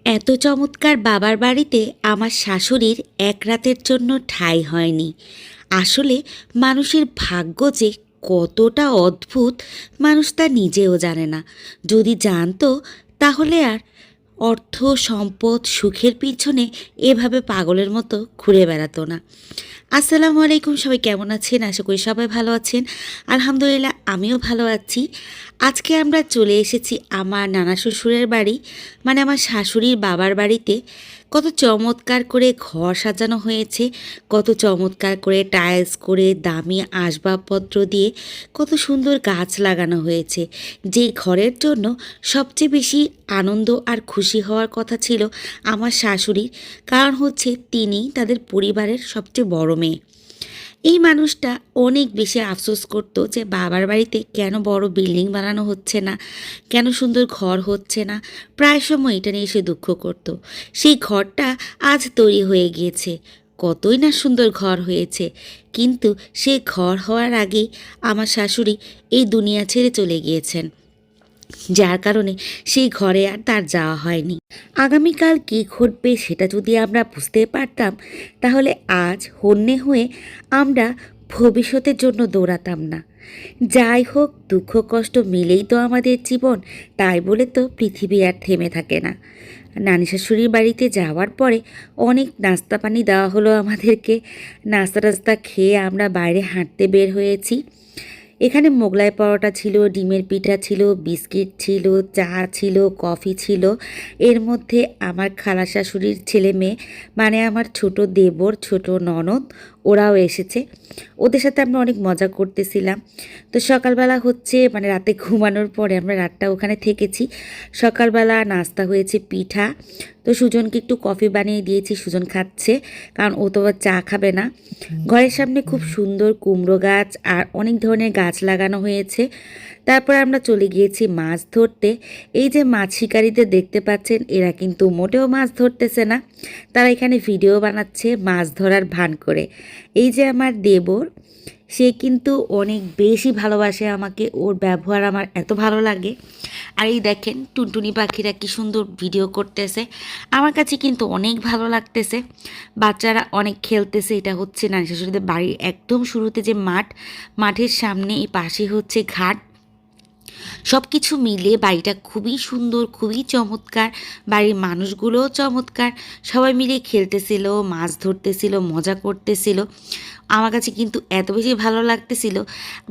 এত চমৎকার বাবার বাড়িতে আমার শাশুড়ির এক রাতের জন্য ঠাঁই হয়নি। আসলে মানুষের ভাগ্য যে কতটা অদ্ভুত মানুষ তা নিজেও জানে না। যদি জানতো তাহলে আর অর্থ সম্পদ সুখের পিছনে এভাবে পাগলের মতো ঘুরে বেড়াতো না। আসসালামু আলাইকুম, সবাই কেমন আছেন? আশা করি সবাই ভালো আছেন। আলহামদুলিল্লাহ আমিও ভালো আছি। আজকে আমরা চলে এসেছি আমার নানা শ্বশুরের বাড়ি, মানে আমার শাশুড়ির বাবার বাড়িতে। কত চমৎকার করে ঘর সাজানো হয়েছে, কত চমৎকার করে টাইলস করে দামি আসবাবপত্র দিয়ে কত সুন্দর গাছ লাগানো হয়েছে। যে ঘরের জন্য সবচেয়ে বেশি আনন্দ আর খুশি হওয়ার কথা ছিল আমার শাশুড়ির, কারণ হচ্ছে তিনি তাদের পরিবারের সবচেয়ে বড় মেয়ে। এই মানুষটা অনেক বেশি আফসোস করতো যে বাবার বাড়িতে কেন বড় বিল্ডিং বানানো হচ্ছে না, কেন সুন্দর ঘর হচ্ছে না। প্রায় সময় এটা নিয়ে সে দুঃখ করত। সেই ঘরটা আজ তৈরি হয়ে গিয়েছে, কতই না সুন্দর ঘর হয়েছে, কিন্তু সে ঘর হওয়ার আগেই আমার শাশুড়ি এই দুনিয়া ছেড়ে চলে গিয়েছেন, যার কারণে সেই ঘরে আর তার যাওয়া হয়নি। আগামীকাল কী ঘটবে সেটা যদি আমরা বুঝতে পারতাম, তাহলে আজ হন্যে হয়ে আমরা ভবিষ্যতের জন্য দৌড়াতাম না। যাই হোক, দুঃখ কষ্ট মিলেই তো আমাদের জীবন, তাই বলে তো পৃথিবী আর থেমে থাকে না। নানি শাশুড়ির বাড়িতে যাওয়ার পরে অনেক নাস্তা পানি দেওয়া হলো আমাদেরকে। নাস্তা টাস্তা খেয়ে আমরা বাইরে হাঁটতে বের হয়েছি। এখানে মোগলাই পরোটা ছিল, ডিমের পিঠা ছিল, বিস্কিট ছিল, চা ছিল, কফি ছিল। এর মধ্যে আমার খালা শাশুড়ির ছেলে মেয়ে, মানে আমার ছোট দেবর, ছোট ননদ, ওরাও এসেছে। ওদের সাথে আমরা অনেক মজা করতেছিলাম। তো সকালবেলা হচ্ছে, মানে রাতে ঘুমানোর পরে আমরা রাতটা ওখানে থেকেছি। সকালবেলা নাস্তা হয়েছে পিঠা। তো সুজনকে একটু কফি বানিয়ে দিয়েছি, সুজন খাচ্ছে, কারণ ও তো চা খাবে না। ঘরের সামনে খুব সুন্দর কুমড়ো গাছ আর অনেক ধরনের গাছ লাগানো হয়েছে। তারপর আমরা চলে গিয়েছি মাছ ধরতে। এই যে মাছ শিকারীদের দেখতে পাচ্ছেন, এরা কিন্তু মোটেও মাছ ধরতেছে না, তারা এখানে ভিডিও বানাচ্ছে মাছ ধরার ভান করে। এই যে আমার দেবর, সে কিন্তু অনেক বেশি ভালোবাসে আমাকে, ওর ব্যবহার আমার এত ভালো লাগে। আর এই দেখেন টুনটুনি পাখিরা কি সুন্দর ভিডিও করতেছে, আমার কাছে কিন্তু অনেক ভালো লাগতেছে। বাচ্চারা অনেক খেলতেছে। এটা হচ্ছে নানি শাশুড়িদের বাড়ির একদম শুরুতে যে মাঠের সামনে এই পাশে হচ্ছে ঘাট। সব কিছু মিলে বাড়িটা খুবই সুন্দর, খুবই চমৎকার। বাড়ির মানুষগুলোও চমৎকার, সবাই মিলে খেলতেছিল, মাছ ধরতেছিল, মজা করতেছিল। আমার কাছে কিন্তু এত বেশি ভালো লাগতেছিল।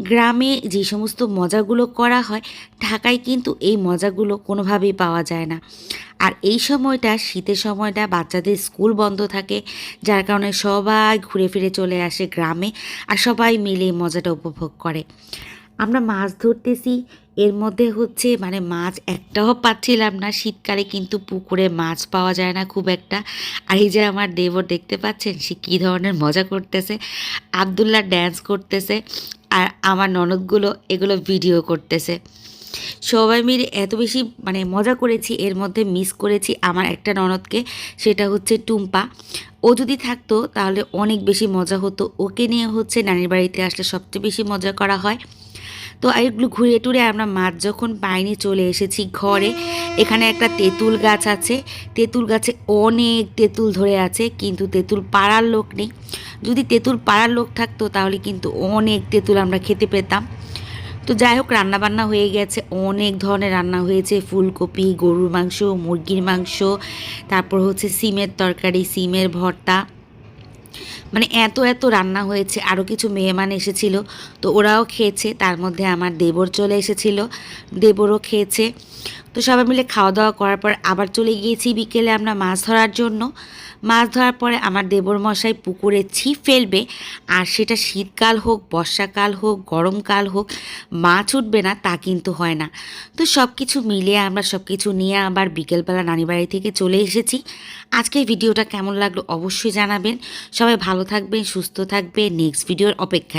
গ্রামে যে সমস্ত মজাগুলো করা হয়, ঢাকায় কিন্তু এই মজাগুলো কোনোভাবেই পাওয়া যায় না। আর এই সময়টা, শীতের সময়টা, বাচ্চাদের স্কুল বন্ধ থাকে, যার কারণে সবাই ঘুরে ফিরে চলে আসে গ্রামে, আর সবাই মিলে এই মজাটা উপভোগ করে। আমরা মাছ ধরতেছি, এর মধ্যে হচ্ছে মানে মাছ একটাও পাচ্ছিলাম না। শীতকালে কিন্তু পুকুরে মাছ পাওয়া যায় না খুব একটা। আর এই যে আমার দেবর দেখতে পাচ্ছেন, সে কী ধরনের মজা করতেছে, আব্দুল্লাহ ড্যান্স করতেছে, আর আমার ননদগুলো এগুলো ভিডিও করতেছে। সবাই মিলে এত বেশি মানে মজা করেছি। এর মধ্যে মিস করেছি আমার একটা ননদকে, সেটা হচ্ছে টুম্পা। ও যদি থাকতো তাহলে অনেক বেশি মজা হতো। ওকে নিয়ে হচ্ছে নানির বাড়িতে আসলে সবচেয়ে বেশি মজা করা হয়। তো এগুলো ঘুরে টুরে আমরা মাছ যখন পাইনি, চলে এসেছি ঘরে। এখানে একটা তেঁতুল গাছ আছে, তেঁতুল গাছে অনেক তেঁতুল ধরে আছে, কিন্তু তেঁতুল পাড়ার লোক নেই। যদি তেঁতুল পাড়ার লোক থাকতো তাহলে কিন্তু অনেক তেঁতুল আমরা খেতে পেতাম। তো যাই হোক, রান্নাবান্না হয়ে গেছে, অনেক ধরনের রান্না হয়েছে। ফুলকপি, গরুর মাংস, মুরগির মাংস, তারপর হচ্ছে সিমের তরকারি, সিমের ভর্তা, মানে এত এত রান্না হয়েছে। আরও কিছু মেহমান এসেছিল, তো ওরাও খেয়েছে। তার মধ্যে আমার দেবর চলে এসেছিল, দেবরও খেয়েছে। তো সবাই মিলে খাওয়া দাওয়া করার পর আবার চলে গিয়েছি বিকেলে আমরা মাছ ধরার জন্য। মাছ ধরার পরে আমার দেবর মশাই পুকুরে ছিপ ফেলবে, আর সেটা শীতকাল হোক, বর্ষাকাল হোক, গরমকাল হোক, মাছ উঠবে না তা কিন্তু হয় না। তো সব কিছু মিলিয়ে আমরা সব কিছু নিয়ে আবার বিকেলবেলা নানি বাড়ি থেকে চলে এসেছি। আজকের ভিডিওটা কেমন লাগলো অবশ্যই জানাবেন। সবাই ভালো থাকবেন, সুস্থ থাকবেন, নেক্সট ভিডিওর অপেক্ষায়।